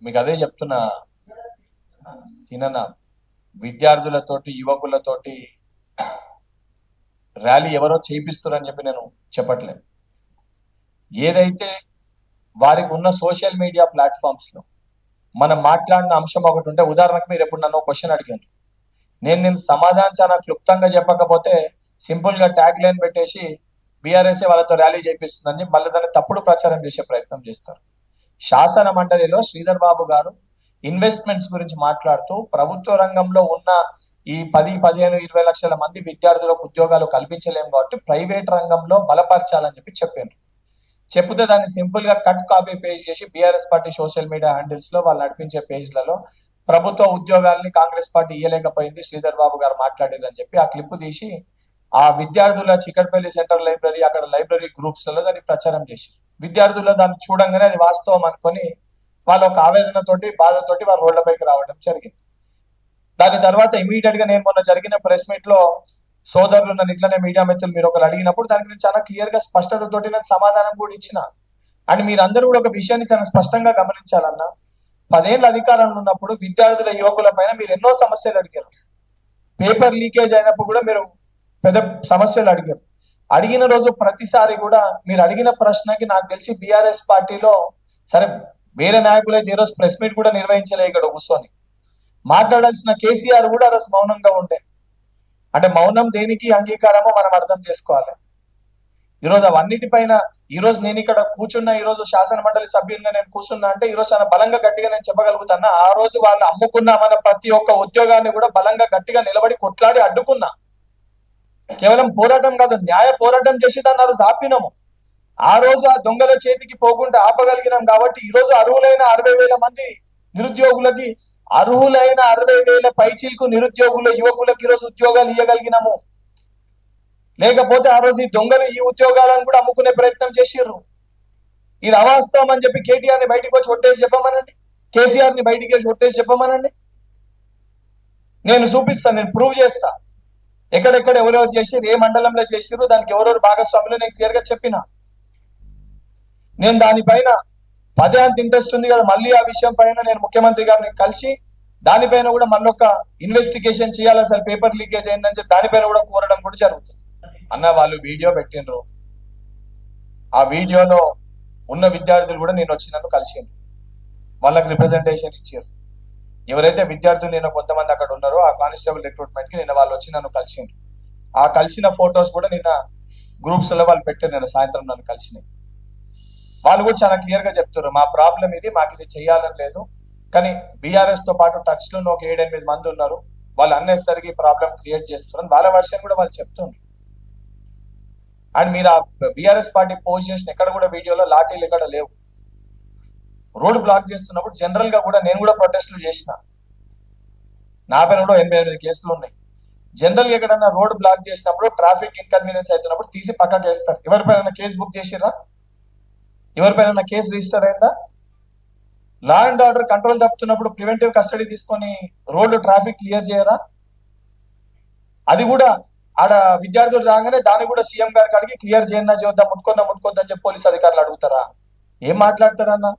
మీకు అదే చెప్తున్నా సినన, విద్యార్థులతోటి యువకులతోటి ర్యాలీ ఎవరో చేయిస్తున్నారని చెప్పి నేను చెప్పట్లేదు. ఏదైతే వారికి ఉన్న సోషల్ మీడియా ప్లాట్ఫామ్స్ లో మనం మాట్లాడిన అంశం ఒకటి ఉంటే, ఉదాహరణకు మీరు ఎప్పుడు నన్ను క్వశ్చన్ అడిగాను, నేను సమాధానం చాలా క్లుప్తంగా చెప్పకపోతే సింపుల్ గా ట్యాగ్ లైన్ పెట్టేసి బీఆర్ఎస్ వాళ్ళతో ర్యాలీ చేపిస్తుందని మళ్ళీ దాన్ని తప్పుడు ప్రచారం చేసే ప్రయత్నం చేస్తారు. శాసన మండలిలో శ్రీధర్ బాబు గారు ఇన్వెస్ట్మెంట్స్ గురించి మాట్లాడుతూ ప్రభుత్వ రంగంలో ఉన్న ఈ 10, 15, 20 లక్షల మంది విద్యార్థులకు ఉద్యోగాలు కల్పించలేము కాబట్టి ప్రైవేట్ రంగంలో బలపరచాలని చెప్పి చెప్పారు. చెప్తే దాన్ని సింపుల్ గా కట్ కాపీ పేస్ట్ చేసి BRS party social media handles లో వాళ్ళు నడిపించే పేజ్లలో ప్రభుత్వ ఉద్యోగాల్ని కాంగ్రెస్ పార్టీ ఇయ్యలేకపోయింది, శ్రీధర్ బాబు గారు మాట్లాడారని చెప్పి ఆ క్లిప్ తీసి ఆ విద్యార్థుల చికట్పల్లి సెంట్రల్ లైబ్రరీ, అక్కడ లైబ్రరీ గ్రూప్స్ లలో దాన్ని ప్రచారం చేసి విద్యార్థులు దాన్ని చూడంగానే అది వాస్తవం అనుకొని వాళ్ళు ఒక ఆవేదనతోటి బాధతోటి వారు రోడ్లపైకి రావడం జరిగింది. దాని తర్వాత ఇమీడియట్ గా నేను మొన్న జరిగిన ప్రెస్ మీట్ లో సోదరులు నన్ను ఇట్లనే మీడియా మిత్రులు మీరు ఒకరు అడిగినప్పుడు దాని గురించి చాలా క్లియర్ గా స్పష్టతతోటి నేను సమాధానం కూడా ఇచ్చిన. అండ్ మీరందరూ కూడా ఒక విషయాన్ని చాలా స్పష్టంగా గమనించాలన్నా, 10 ఏళ్ళ అధికారంలో ఉన్నప్పుడు విద్యార్థుల యువకుల పైన మీరు ఎన్నో సమస్యలు అడిగారు. పేపర్ లీకేజ్ అయినప్పుడు కూడా మీరు పెద్ద సమస్యలు అడిగారు. అడిగిన రోజు ప్రతిసారి కూడా మీరు అడిగిన ప్రశ్నకి నాకు తెలిసి బీఆర్ఎస్ పార్టీలో సరే వేరే నాయకులు అయితే ఈరోజు ప్రెస్ మీట్ కూడా నిర్వహించలే ఇక్కడ కూర్చొని మాట్లాడాల్సిన కేసీఆర్ కూడా ఆ రోజు మౌనంగా ఉండే. అంటే మౌనం దేనికి అంగీకారమో మనం అర్థం చేసుకోవాలి. ఈరోజు అవన్నిటిపైన ఈరోజు నేను ఇక్కడ కూర్చున్నా, ఈరోజు శాసన మండలి సభ్యులుగా నేను కూర్చున్నా అంటే ఈరోజు చాలా బలంగా గట్టిగా నేను చెప్పగలుగుతాను. ఆ రోజు వాళ్ళు అమ్ముకున్న మన ప్రతి ఒక్క ఉద్యోగాన్ని కూడా బలంగా గట్టిగా నిలబడి కొట్లాడి అడ్డుకున్నా. కేవలం పోరాటం కాదు, న్యాయ పోరాటం చేసి దాన్ని ఆ రోజు ఆపినాము. ఆ రోజు ఆ దొంగల చేతికి పోకుండా ఆపగలిగినాం కాబట్టి ఈ రోజు అర్హులైన 60,000 మంది నిరుద్యోగులకి, అర్హులైన 60,000 పైచీలకు నిరుద్యోగుల యువకులకు ఈరోజు ఉద్యోగాలు ఇవ్వగలిగినాము. లేకపోతే ఆ రోజు ఈ దొంగలు ఈ ఉద్యోగాలను కూడా అమ్ముకునే ప్రయత్నం చేసిర్రు. ఇది అవాస్తవం అని చెప్పి కేటీఆర్ ని బయటికి వచ్చి ఒట్టేసి చెప్పమనండి, కేసీఆర్ ని బయటికి వచ్చి ఒట్టేసి చెప్పమనండి. నేను చూపిస్తాను, నేను ప్రూవ్ చేస్తా. ఎక్కడెక్కడ ఎవరెవరు చేసిర్రు, ఏ మండలంలో చేసిర్రు, దానికి ఎవరెవరు భాగస్వాములు నేను క్లియర్ గా చెప్పిన. నేను దానిపైన పదే అంత ఇంట్రెస్ట్ ఉంది కదా, మళ్ళీ ఆ విషయం పైన నేను ముఖ్యమంత్రి గారిని కలిసి దానిపైన కూడా మళ్ళీ ఒక ఇన్వెస్టిగేషన్ చేయాలి, అసలు పేపర్ లీకేజ్ అయిందని చెప్పి దానిపైన కూడా కోరడం కూడా జరుగుతుంది. అన్న వాళ్ళు వీడియో పెట్టినరు, ఆ వీడియోలో ఉన్న విద్యార్థులు కూడా నేను వచ్చి నన్ను కలిసిండ్రు, వాళ్ళకి రిప్రజెంటేషన్ ఇచ్చారు. ఎవరైతే విద్యార్థులు నేను కొంతమంది అక్కడ ఉన్నారో ఆ కానిస్టేబుల్ రిక్రూట్మెంట్ కి నిన్న వాళ్ళు వచ్చి నన్ను కలిసిండ్రు. ఆ కలిసిన ఫొటోస్ కూడా నిన్న గ్రూప్స్ లో వాళ్ళు పెట్టారు, నేను సాయంత్రం నన్ను కలిసినాయి. వాళ్ళు కూడా చాలా క్లియర్ గా చెప్తారు, మా ప్రాబ్లం ఇది, మాకు ఇది చెయ్యాలని లేదు, కానీ బీఆర్ఎస్ తో పాటు టచ్ లో ఒక 7-8 మంది ఉన్నారు, వాళ్ళు అన్నెసరికి ప్రాబ్లం క్రియేట్ చేస్తున్నారు, వాళ్ళ వర్షన్ కూడా వాళ్ళు చెప్తున్నారు. అండ్ మీరు ఆ బీఆర్ఎస్ పార్టీ పోస్ట్ చేసిన ఎక్కడ కూడా వీడియోలో లాఠీలు ఎక్కడ లేవు. రోడ్ బ్లాక్ చేస్తున్నప్పుడు జనరల్ గా కూడా నేను కూడా ప్రొటెస్టులు చేసిన, నా పైన కూడా 88 కేసులు ఉన్నాయి. జనరల్ గా ఎక్కడన్నా రోడ్ బ్లాక్ చేసినప్పుడు ట్రాఫిక్ ఇన్కన్వీనియన్స్ అవుతున్నప్పుడు తీసి పక్కకి వేస్తారు. ఎవరిపైన కేసు బుక్ చేసిరా, ఎవరిపైన కేసు రిజిస్టర్ అయిందా? లా అండ్ ఆర్డర్ కంట్రోల్ తప్పుతున్నప్పుడు ప్రివెంటివ్ కస్టడీ తీసుకొని రోడ్డు ట్రాఫిక్ క్లియర్ చేయరా? అది కూడా ఆడ విద్యార్థులు రాగానే దాన్ని కూడా సీఎం గారికి అడిగి క్లియర్ చేయన్నా, చేద్దాం, ముట్టుకొద్దని చెప్పి పోలీస్ అధికారులు అడుగుతారా? ఏం మాట్లాడతారన్నా?